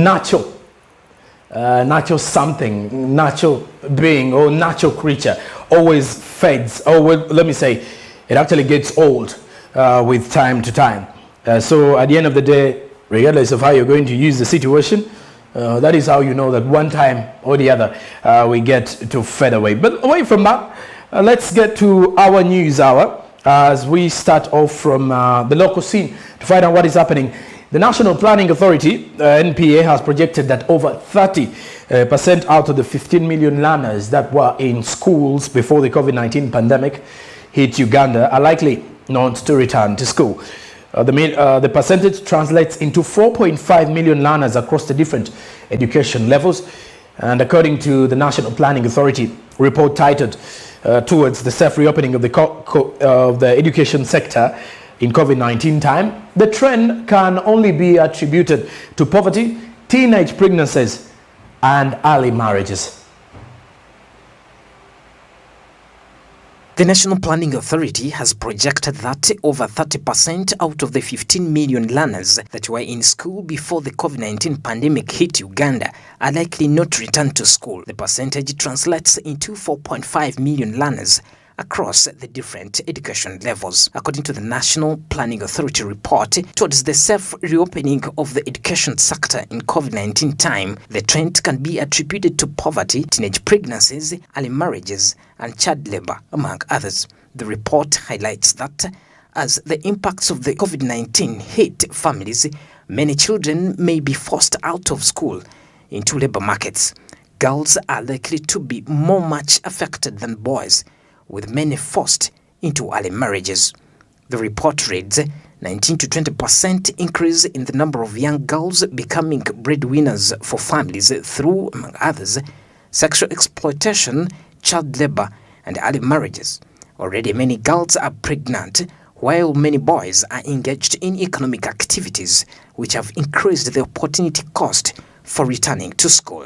natural something, natural being or natural creature always fades, or let me say, it actually gets old with time to time. So at the end of the day, regardless of how you're going to use the situation, that is how you know that one time or the other we get to fade away. But away from that, let's get to our news hour as we start off from the local scene to find out what is happening. The National Planning Authority, NPA, has projected that over 30% out of the 15 million learners that were in schools before the COVID-19 pandemic hit Uganda are likely not to return to school. The percentage translates into 4.5 million learners across the different education levels. And according to the National Planning Authority report titled Towards the Safe Reopening of the Education Sector in COVID-19 time, the trend can only be attributed to poverty, teenage pregnancies, and early marriages. The National Planning Authority has projected that over 30% out of the 15 million learners that were in school before the COVID-19 pandemic hit Uganda are likely not to return to school. The percentage translates into 4.5 million learners across the different education levels. According to the National Planning Authority report, towards the safe reopening of the education sector in COVID-19 time, the trend can be attributed to poverty, teenage pregnancies, early marriages, and child labor, among others. The report highlights that as the impacts of the COVID-19 hit families, many children may be forced out of school into labor markets. Girls are likely to be much affected than boys, with many forced into early marriages. The report reads, 19 to 20% increase in the number of young girls becoming breadwinners for families through, among others, sexual exploitation, child labor, and early marriages. Already many girls are pregnant, while many boys are engaged in economic activities, which have increased the opportunity cost for returning to school.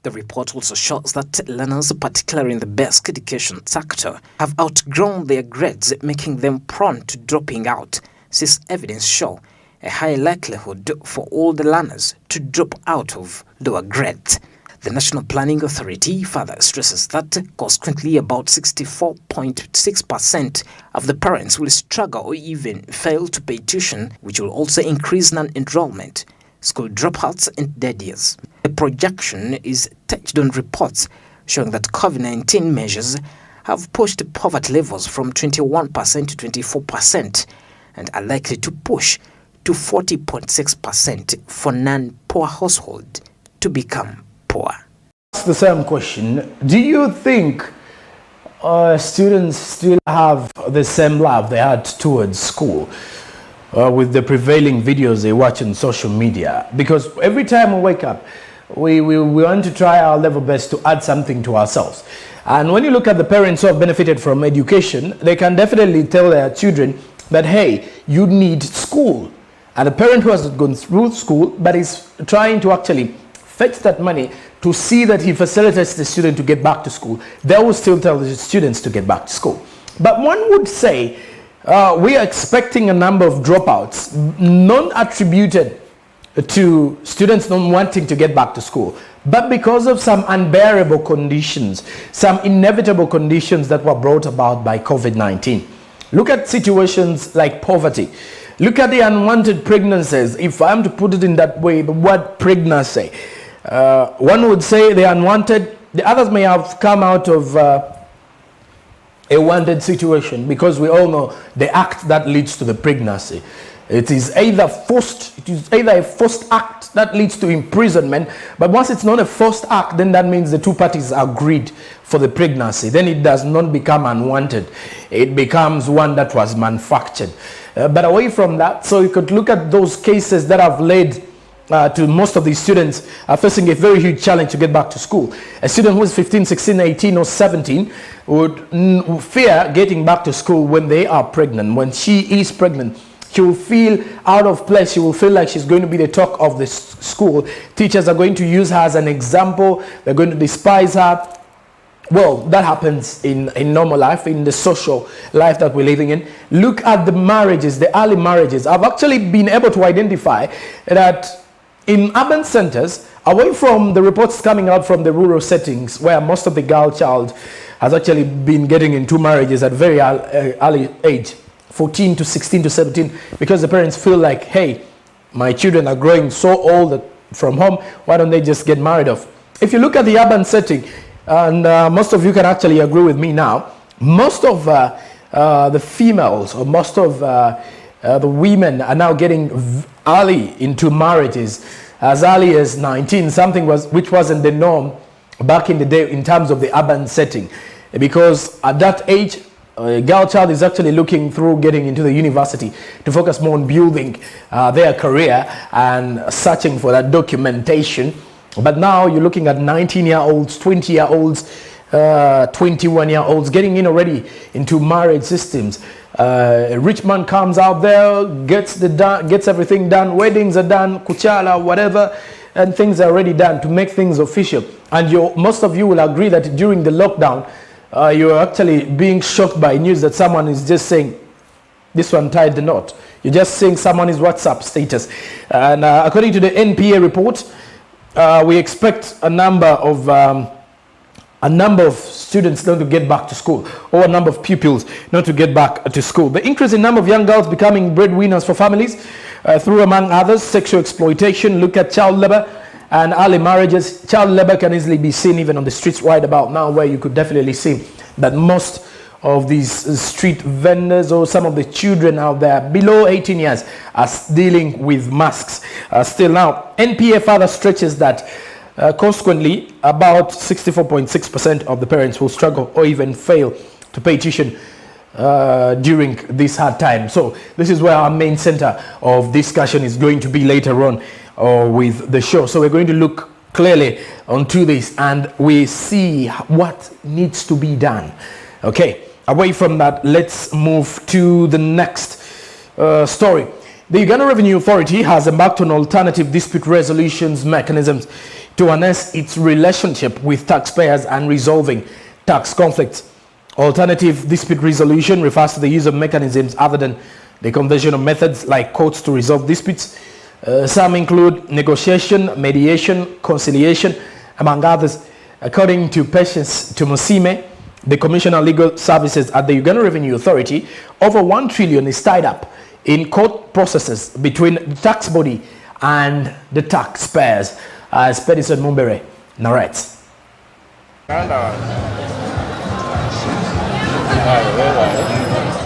The report also shows that learners, particularly in the basic education sector, have outgrown their grades, making them prone to dropping out, since evidence show a high likelihood for all the learners to drop out of lower grades. The National Planning Authority further stresses that consequently about 64.6% of the parents will struggle or even fail to pay tuition, which will also increase non-enrollment, school dropouts, and dead years. The projection is touched on reports showing that COVID-19 measures have pushed poverty levels from 21% to 24% and are likely to push to 40.6% for non-poor households to become poor. That's the same question. Do you think students still have the same love they had towards school with the prevailing videos they watch on social media? Because every time we wake up, we want to try our level best to add something to ourselves. And when you look at the parents who have benefited from education, they can definitely tell their children that, hey, you need school. And a parent who has gone through school but is trying to actually fetch that money to see that he facilitates the student to get back to school, they will still tell the students to get back to school. But one would say we are expecting a number of dropouts, non-attributed to students not wanting to get back to school, but because of some unbearable conditions, some inevitable conditions that were brought about by COVID-19. Look at situations like poverty. Look at the unwanted pregnancies. If I am to put it in that way, the word pregnancy, one would say the unwanted, the others may have come out of a wanted situation, because we all know the act that leads to the pregnancy. It is either a forced act that leads to imprisonment, but once it's not a forced act, then that means the two parties agreed for the pregnancy. Then it does not become unwanted. It becomes one that was manufactured. But away from that, so you could look at those cases that have led to most of these students facing a very huge challenge to get back to school. A student who is 15, 16, 18 or 17 would fear getting back to school when they are pregnant. When she is pregnant, she will feel out of place. She will feel like she's going to be the talk of the school. Teachers are going to use her as an example. They're going to despise her. Well, that happens in normal life, in the social life that we're living in. Look at the marriages, the early marriages. I've actually been able to identify that in urban centers, away from the reports coming out from the rural settings where most of the girl child has actually been getting into marriages at very early age, 14 to 16 to 17, because the parents feel like, hey, my children are growing so old from home, why don't they just get married off? If you look at the urban setting, and most of you can actually agree with me now, most of the females or most of the women are now getting early into marriages as early as 19, something which wasn't the norm back in the day in terms of the urban setting, because at that age a girl child is actually looking through getting into the university to focus more on building their career and searching for that documentation. But now you're looking at 19-year-olds, 20-year-olds, 21-year-olds getting in already into marriage systems. A rich man comes out there, gets everything done, weddings are done, kuchala, whatever, and things are already done to make things official. And most of you will agree that during the lockdown, you're actually being shocked by news that someone is just saying, this one tied the knot. You're just saying someone's WhatsApp status. And according to the NPA report, we expect a number of students not to get back to school, or a number of pupils not to get back to school. The increase in number of young girls becoming breadwinners for families through, among others, sexual exploitation, look at child labor and early marriages. Child labor can easily be seen even on the streets right about now, where you could definitely see that most of these street vendors or some of the children out there below 18 years are dealing with masks. Still now, NPA further stretches that consequently about 64.6% of the parents will struggle or even fail to pay tuition during this hard time. So this is where our main center of discussion is going to be later on with the show. So we're going to look clearly onto this and we see what needs to be done. Okay, away from that, let's move to the next story. The Uganda Revenue Authority has embarked on alternative dispute resolutions mechanisms to harness its relationship with taxpayers and resolving tax conflicts. Alternative dispute resolution refers to the use of mechanisms other than the conventional methods like courts to resolve disputes. Some include negotiation, mediation, conciliation, among others. According to Patience Tumusime, the Commissioner of Legal Services at the Uganda Revenue Authority, over 1 trillion is tied up in court processes between the tax body and the taxpayers, as Pedison Mumbere narrates.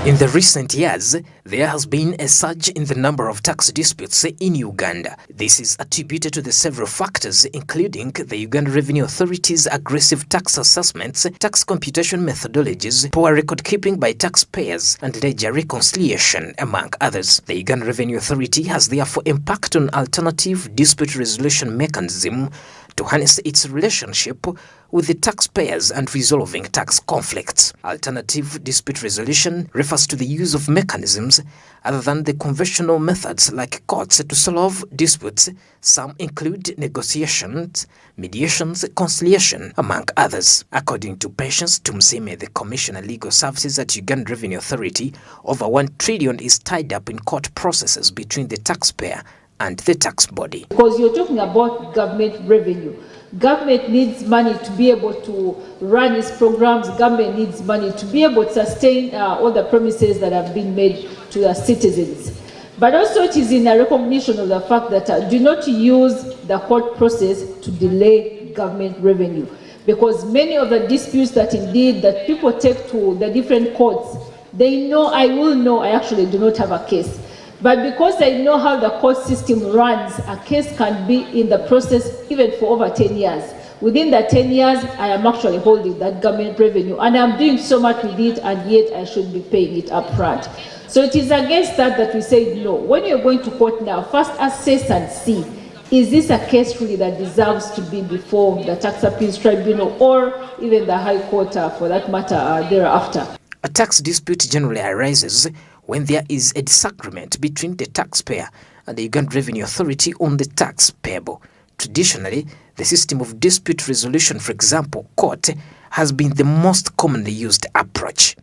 In the recent years, there has been a surge in the number of tax disputes in Uganda. This is attributed to the several factors, including the Uganda Revenue Authority's aggressive tax assessments, tax computation methodologies, poor record keeping by taxpayers, and ledger reconciliation, among others. The Uganda Revenue Authority has therefore embarked on alternative dispute resolution mechanism to harness its relationship with the taxpayers and resolving tax conflicts. Alternative dispute resolution refers to the use of mechanisms other than the conventional methods like courts to solve disputes. Some include negotiations, mediations, conciliation, among others. According to Patience Tumusime, the Commissioner of Legal Services at Uganda Revenue Authority, over 1 trillion is tied up in court processes between the taxpayer and the tax body. Because you're talking about government revenue. Government needs money to be able to run its programs. Government needs money to be able to sustain all the promises that have been made to the citizens. But also it is in a recognition of the fact that do not use the court process to delay government revenue. Because many of the disputes that indeed that people take to the different courts, they know, I actually do not have a case. But because I know how the court system runs, a case can be in the process even for over 10 years. Within the 10 years, I am actually holding that government revenue, and I'm doing so much with it, and yet I should be paying it up front. So it is against that we say no. When you're going to court now, first assess and see, is this a case really that deserves to be before the tax appeals tribunal or even the high court for that matter thereafter? A tax dispute generally arises when there is a disagreement between the taxpayer and the Uganda Revenue Authority on the tax payable. Traditionally, the system of dispute resolution, for example, court, has been the most commonly used approach.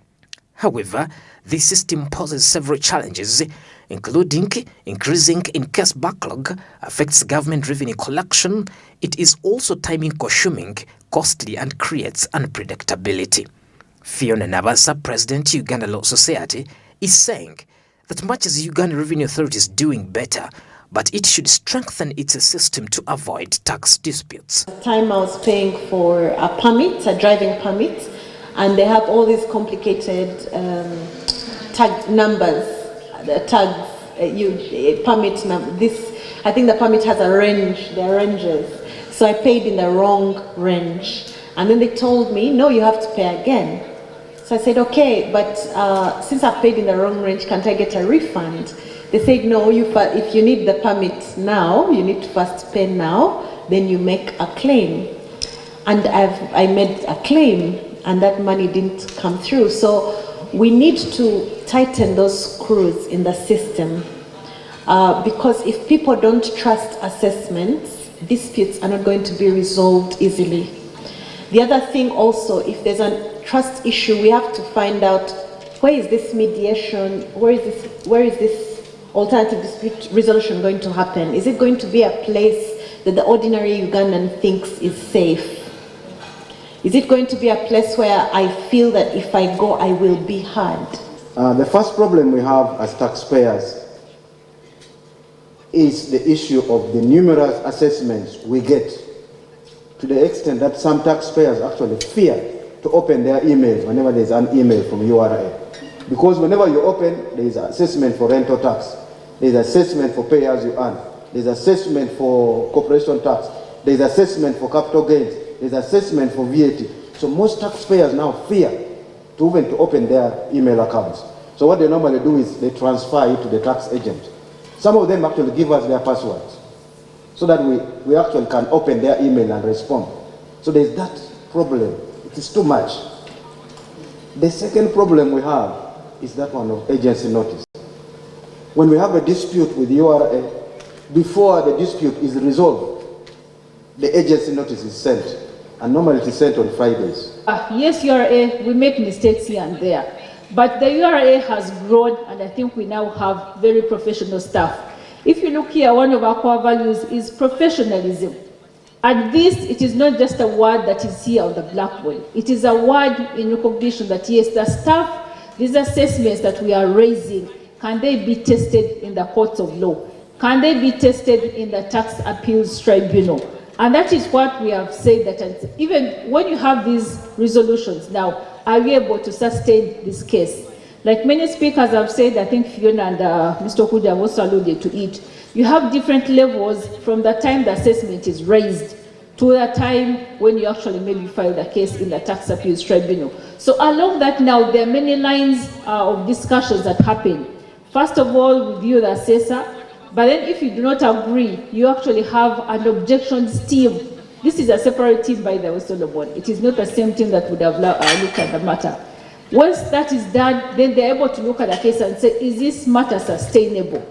However, this system poses several challenges, including increasing in-case backlog, affects government revenue collection. It is also time-consuming, costly, and creates unpredictability. Fiona Nabasa, President, Uganda Law Society, is saying that much as Uganda Revenue Authority is doing better, but it should strengthen its system to avoid tax disputes. Time I was paying for a permit, a driving permit, and they have all these complicated tag numbers, the tags, permit number. I think the permit has a range, there are ranges. So I paid in the wrong range. And then they told me, no, you have to pay again. So I said, okay, but since I've paid in the wrong range, can't I get a refund? They said, no, if you need the permit now, you need to first pay now, then you make a claim. And I made a claim, and that money didn't come through. So we need to tighten those screws in the system, because if people don't trust assessments, disputes are not going to be resolved easily. The other thing also, if there's a trust issue, we have to find out where is this mediation, where is this alternative dispute resolution going to happen? Is it going to be a place that the ordinary Ugandan thinks is safe? Is it going to be a place where I feel that if I go, I will be heard? The first problem we have as taxpayers is the issue of the numerous assessments we get, to the extent that some taxpayers actually fear to open their emails whenever there's an email from URA. Because whenever you open, there is an assessment for rental tax, there is assessment for pay as you earn, there is assessment for corporation tax, there is assessment for capital gains, there is assessment for VAT. So most taxpayers now fear to even to open their email accounts. So what they normally do is they transfer it to the tax agent. Some of them actually give us their passwords so that we actually can open their email and respond. So there's that problem. It is too much. The second problem we have is that one of agency notice. When we have a dispute with URA, before the dispute is resolved, the agency notice is sent, and normally it is sent on Fridays. Yes, URA, we make mistakes here and there, but the URA has grown, and I think we now have very professional staff. If you look here, one of our core values is professionalism. And this, it is not just a word that is here on the blackboard. It is a word in recognition that, yes, the staff, these assessments that we are raising, can they be tested in the courts of law? Can they be tested in the tax appeals tribunal? And that is what we have said, that even when you have these resolutions now, are you able to sustain this case? Like many speakers have said, I think Fiona and Mr. Kuda have also alluded to it, you have different levels from the time the assessment is raised to the time when you actually maybe file the case in the tax appeals tribunal. So along that now, there are many lines of discussions that happen. First of all, with you, the assessor, but then if you do not agree, you actually have an objections team. This is a separate team, by the way, Solomon. It is not the same team that would have looked at the matter. Once that is done, then they're able to look at the case and say, is this matter sustainable?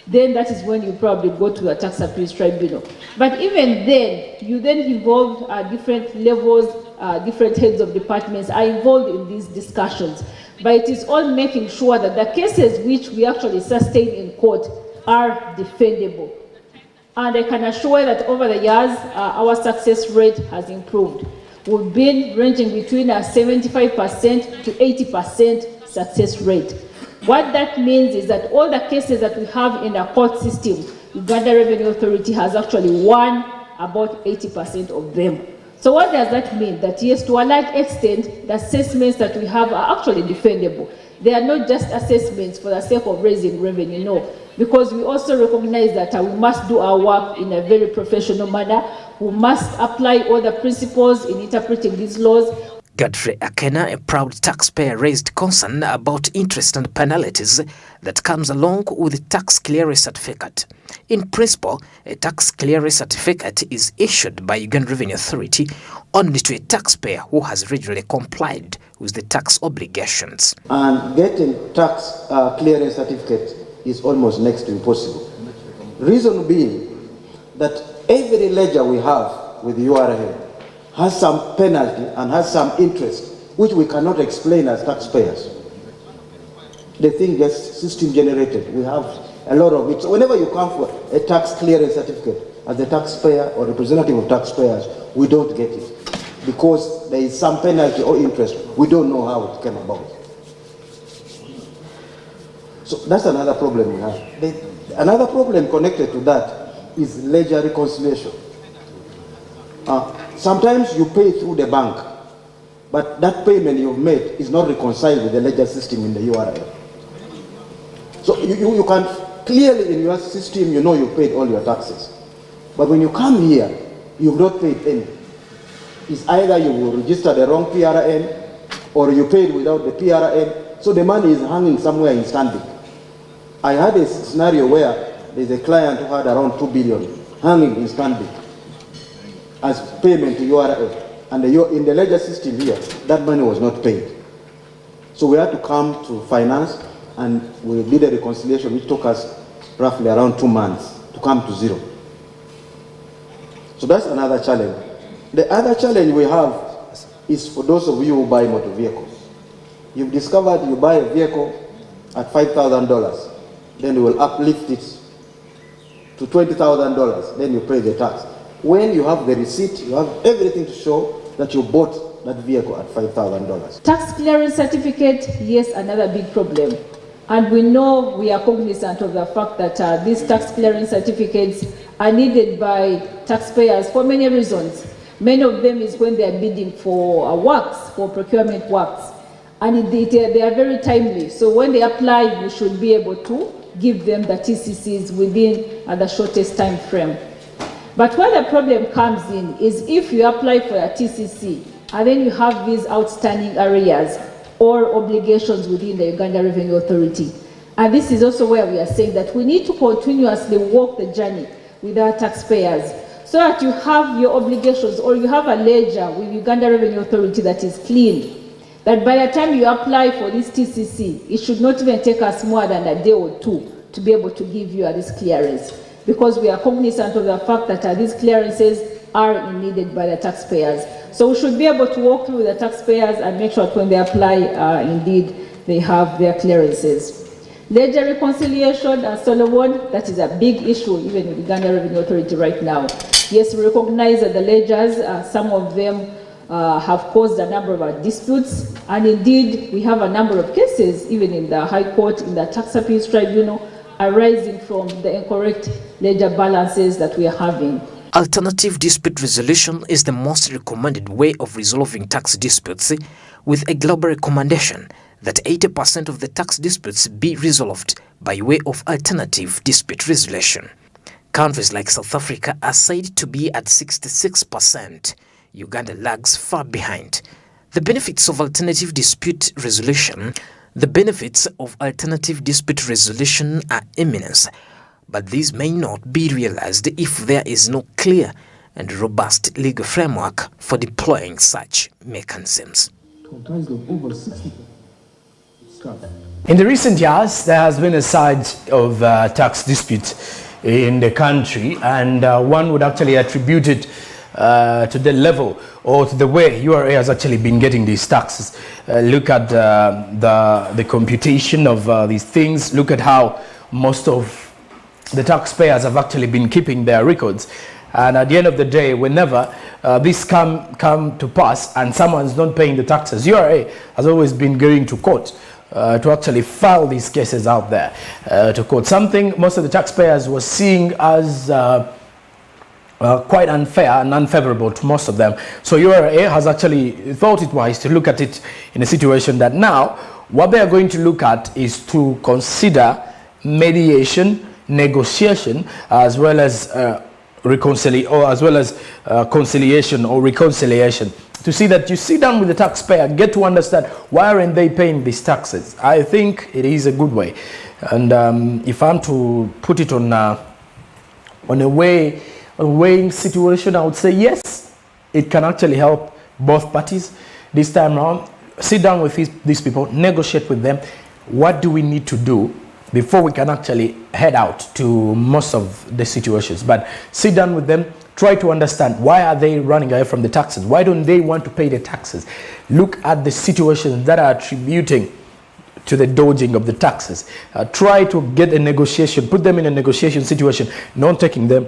Then that is when you probably go to a tax appeals tribunal. But even then, you then involve different levels, different heads of departments are involved in these discussions. But it is all making sure that the cases which we actually sustain in court are defendable. And I can assure that over the years, our success rate has improved. We've been ranging between a 75% to 80% success rate. What that means is that all the cases that we have in our court system, Uganda Revenue Authority has actually won about 80% of them. So what does that mean? That yes, to a large extent, the assessments that we have are actually defendable. They are not just assessments for the sake of raising revenue, no. Because we also recognize that we must do our work in a very professional manner. We must apply all the principles in interpreting these laws. Godfrey Akena, a proud taxpayer, raised concern about interest and penalties that comes along with the tax clearance certificate. In principle, a tax clearance certificate is issued by Uganda Revenue Authority only to a taxpayer who has regularly complied with the tax obligations. And getting tax clearance certificate is almost next to impossible. Reason being that every ledger we have with the URA has some penalty and has some interest, which we cannot explain as taxpayers. The thing gets system generated. We have a lot of it. So whenever you come for a tax clearance certificate, as a taxpayer or representative of taxpayers, we don't get it because there is some penalty or interest. We don't know how it came about. So that's another problem we have. Another problem connected to that is ledger reconciliation. Sometimes you pay through the bank, but that payment you've made is not reconciled with the ledger system in the URL. So you can clearly in your system, you know you paid all your taxes. But when you come here, you've not paid any. It's either you will register the wrong PRN or you paid without the PRN. So the money is hanging somewhere in standing. I had a scenario where there's a client who had around 2 billion hanging in standing as payment to URL. And in the ledger system here, that money was not paid. So we had to come to finance and we did a reconciliation which took us roughly around 2 months to come to zero. So that's another challenge. The other challenge we have is for those of you who buy motor vehicles. You've discovered you buy a vehicle at $5,000, then you will uplift it to $20,000, then you pay the tax. When you have the receipt, you have everything to show that you bought that vehicle at $5,000. Tax clearance certificate, yes, another big problem. And we know, we are cognizant of the fact that these tax clearance certificates are needed by taxpayers for many reasons. Many of them is when they are bidding for works, for procurement works. And they are very timely. So when they apply, we should be able to give them the TCCs within the shortest time frame. But where the problem comes in is if you apply for a TCC and then you have these outstanding arrears or obligations within the Uganda Revenue Authority. And this is also where we are saying that we need to continuously walk the journey with our taxpayers so that you have your obligations or you have a ledger with Uganda Revenue Authority that is clean. That by the time you apply for this TCC, it should not even take us more than a day or two to be able to give you this clearance, because we are cognizant of the fact that these clearances are needed by the taxpayers. So we should be able to walk through the taxpayers and make sure that when they apply, indeed, they have their clearances. Ledger reconciliation, Solomon, that is a big issue even with the Uganda Revenue Authority right now. Yes, we recognize that the ledgers, some of them have caused a number of disputes, and indeed we have a number of cases, even in the High Court, in the Tax Appeals Tribunal, arising from the incorrect ledger balances that we are having. Alternative dispute resolution is the most recommended way of resolving tax disputes, with a global recommendation that 80% of the tax disputes be resolved by way of alternative dispute resolution. Countries like South Africa are said to be at 66%. Uganda lags far behind. The benefits of alternative dispute resolution are immense, but these may not be realized if there is no clear and robust legal framework for deploying such mechanisms. In the recent years, there has been a surge of tax disputes in the country, and one would actually attribute it to the level or to the way URA has actually been getting these taxes. Look at the computation of these things. Look at how most of the taxpayers have actually been keeping their records. And at the end of the day, whenever this come to pass and someone's not paying the taxes, URA has always been going to court to actually file these cases out there to court. Something most of the taxpayers were seeing as quite unfair and unfavorable to most of them. So URA has actually thought it wise to look at it in a situation that now what they are going to look at is to consider mediation, negotiation, as well as conciliation or reconciliation, to see that you sit down with the taxpayer, get to understand why aren't they paying these taxes. I think it is a good way, and if I'm to put it on a weighing situation, I would say yes, it can actually help both parties this time around. Sit down with these people, negotiate with them. What do we need to do before we can actually head out to most of the situations? But sit down with them, try to understand why are they running away from the taxes? Why don't they want to pay the taxes? Look at the situations that are attributing to the dodging of the taxes. Try to get a negotiation, put them in a negotiation situation, not taking them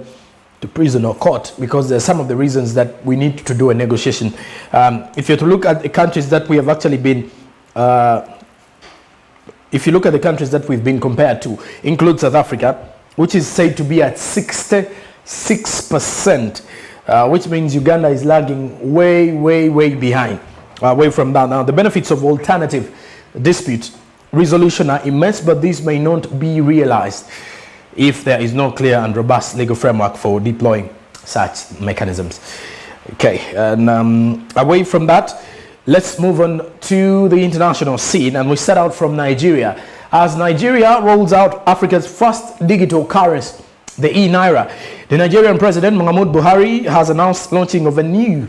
to prison or court, because there are some of the reasons that we need to do a negotiation. If you're to look at the countries that we have actually been, if you look at the countries that we've been compared to, include South Africa, which is said to be at 66%, which means Uganda is lagging way behind, away from that. Now, the benefits of alternative dispute resolution are immense, but these may not be realized if there is no clear and robust legal framework for deploying such mechanisms. Okay, and away from that, let's move on to the international scene, and we set out from Nigeria. As Nigeria rolls out Africa's first digital currency, the e-Naira, the Nigerian President Muhammadu Buhari has announced launching of a new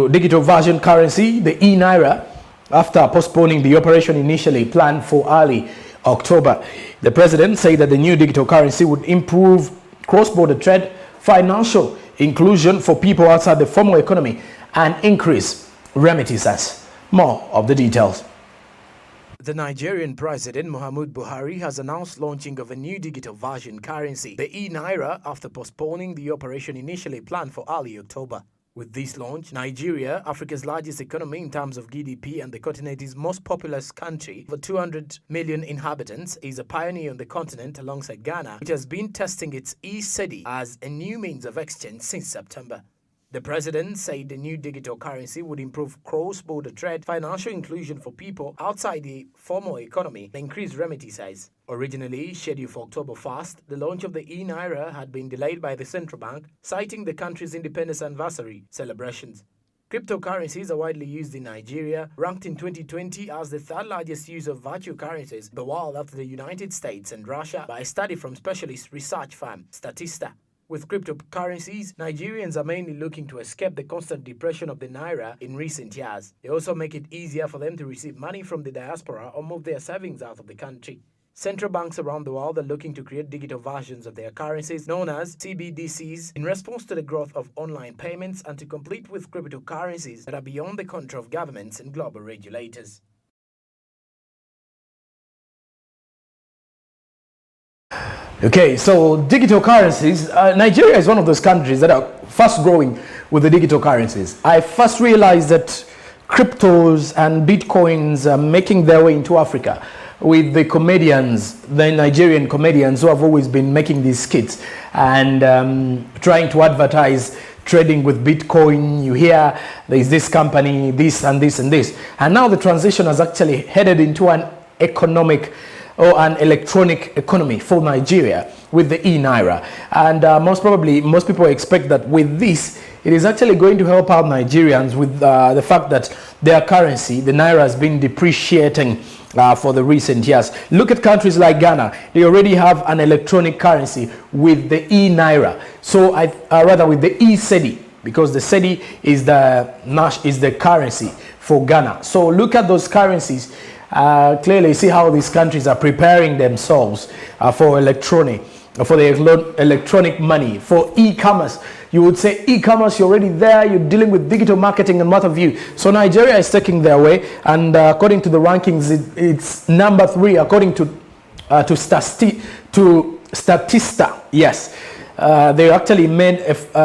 digital version currency, the e-Naira, after postponing the operation initially planned for early October. The president said that the new digital currency would improve cross-border trade, financial inclusion for people outside the formal economy, and increase remittances. More of the details. The Nigerian President Muhammadu Buhari has announced launching of a new digital version currency, the e-Naira, after postponing the operation initially planned for early October. With this launch, Nigeria, Africa's largest economy in terms of GDP and the continent's most populous country, over 200 million inhabitants, is a pioneer on the continent alongside Ghana, which has been testing its e-cedi as a new means of exchange since September. The president said the new digital currency would improve cross-border trade, financial inclusion for people outside the formal economy, and increase remittances. Originally scheduled for October 1st, the launch of the e-Naira had been delayed by the central bank, citing the country's independence anniversary celebrations. Cryptocurrencies are widely used in Nigeria, ranked in 2020 as the third largest use of virtual currencies in the world after the United States and Russia, by a study from specialist research firm Statista. With cryptocurrencies, Nigerians are mainly looking to escape the constant depression of the Naira in recent years. They also make it easier for them to receive money from the diaspora or move their savings out of the country. Central banks around the world are looking to create digital versions of their currencies, known as CBDCs, in response to the growth of online payments and to compete with cryptocurrencies that are beyond the control of governments and global regulators. Okay, so digital currencies, Nigeria is one of those countries that are fast growing with the digital currencies. I first realized that cryptos and bitcoins are making their way into Africa with the comedians, the Nigerian comedians who have always been making these skits and trying to advertise trading with Bitcoin. You hear there's this company, this and this and this. And now the transition has actually headed into an economic or an electronic economy for Nigeria with the e-Naira. And most people expect that with this, it is actually going to help out Nigerians with the fact that their currency, the Naira, has been depreciating for the recent years. Look at countries like Ghana. They already have an electronic currency with the e-Naira. So rather with the e-cedi, because the cedi is the currency for Ghana. So look at those currencies. Clearly see how these countries are preparing themselves for the electronic money, for e-commerce. You would say e-commerce, you're already there, you're dealing with digital marketing and what have you. So Nigeria is taking their way, and according to the rankings, it's number 3 according to Statista. Yes. They actually made,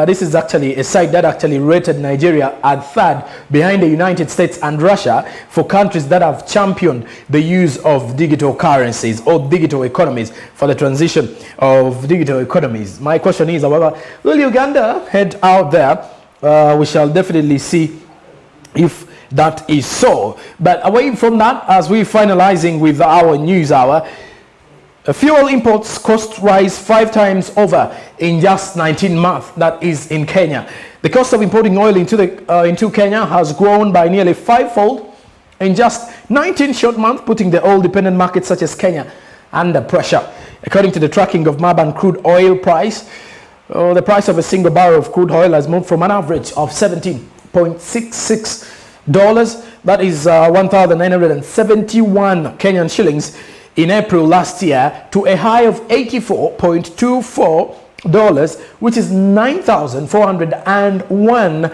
this is actually a site that actually rated Nigeria at 3rd behind the United States and Russia for countries that have championed the use of digital currencies or digital economies for the transition of digital economies. My question is, however, will Uganda head out there? We shall definitely see if that is so. But away from that, as we're finalizing with our news hour, fuel imports cost rise 5 times over in just 19 months. That is in Kenya. The cost of importing oil into Kenya has grown by nearly 5-fold in just 19 short months, putting the oil-dependent markets such as Kenya under pressure. According to the tracking of Marban crude oil price, the price of a single barrel of crude oil has moved from an average of $17.66, that is 1,971 Kenyan shillings, in April last year, to a high of $84.24, which is 9,401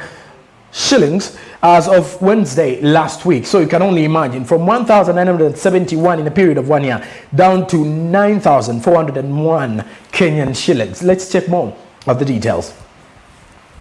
shillings as of Wednesday last week. So you can only imagine, from 1,971 in a period of 1 year down to 9,401 Kenyan shillings. Let's check more of the details.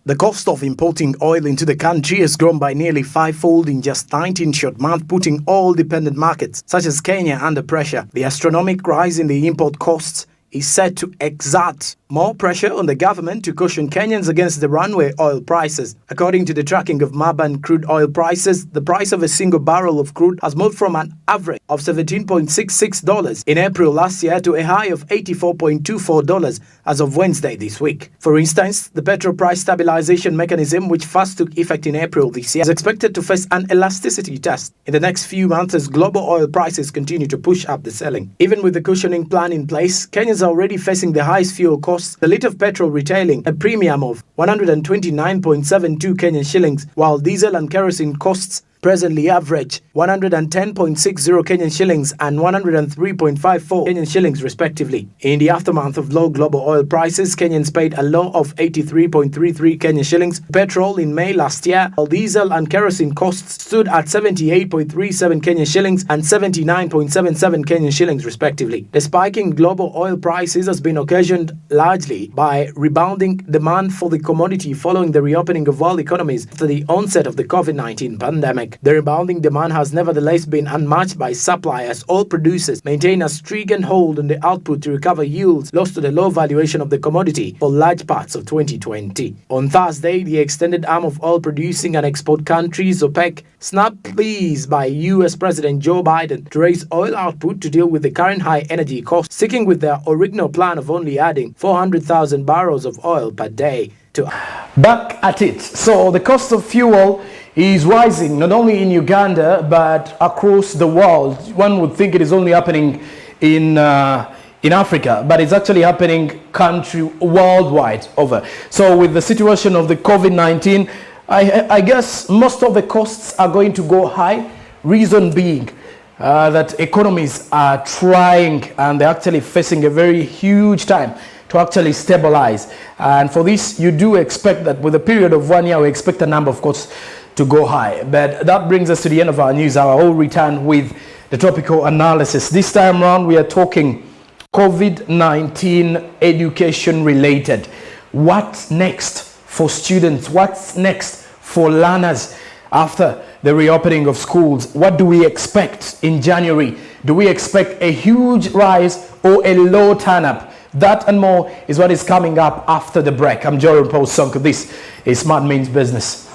The cost of importing oil into the country has grown by nearly fivefold in just 19 short months, putting oil-dependent markets such as Kenya under pressure. The astronomical rise in the import costs is set to exert more pressure on the government to caution Kenyans against the runaway oil prices. According to the tracking of Marban crude oil prices, the price of a single barrel of crude has moved from an average of $17.66 in April last year to a high of $84.24 as of Wednesday this week. For instance, the petrol price stabilization mechanism, which first took effect in April this year, is expected to face an elasticity test in the next few months as global oil prices continue to push up the selling. Even with the cushioning plan in place, Kenyans are already facing the highest fuel costs, the litre of petrol retailing a premium of 129.72 Kenyan shillings, while diesel and kerosene costs presently average 110.60 Kenyan shillings and 103.54 Kenyan shillings respectively. In the aftermath of low global oil prices, Kenyans paid a low of 83.33 Kenyan shillings petrol in May last year, while diesel and kerosene costs stood at 78.37 Kenyan shillings and 79.77 Kenyan shillings respectively. The spike in global oil prices has been occasioned largely by rebounding demand for the commodity following the reopening of world economies after the onset of the COVID-19 pandemic. The rebounding demand has nevertheless been unmatched by supply as oil producers maintain a stringent hold on the output to recover yields lost to the low valuation of the commodity for large parts of 2020. On Thursday, the extended arm of oil producing and export countries, OPEC, snapped pleas by US President Joe Biden to raise oil output to deal with the current high energy costs, sticking with their original plan of only adding 400,000 barrels of oil per day to. Back at it. So the cost of fuel is rising not only in Uganda but across the world. One would think it is only happening in Africa, but it's actually happening country worldwide over. So with the situation of the COVID-19, I guess most of the costs are going to go high. Reason being that economies are trying and they're actually facing a very huge time to actually stabilize. And for this, you do expect that with a period of 1 year, we expect the number of costs to go high. But that brings us to the end of our news hour. We'll return with the topical analysis. This time around, we are talking COVID-19 education related. What's next for students? What's next for learners after the reopening of schools? What do we expect in January? Do we expect a huge rise or a low turn up? That and more is what is coming up after the break. I'm Joel Paul Sonko. This is Smart Means Business.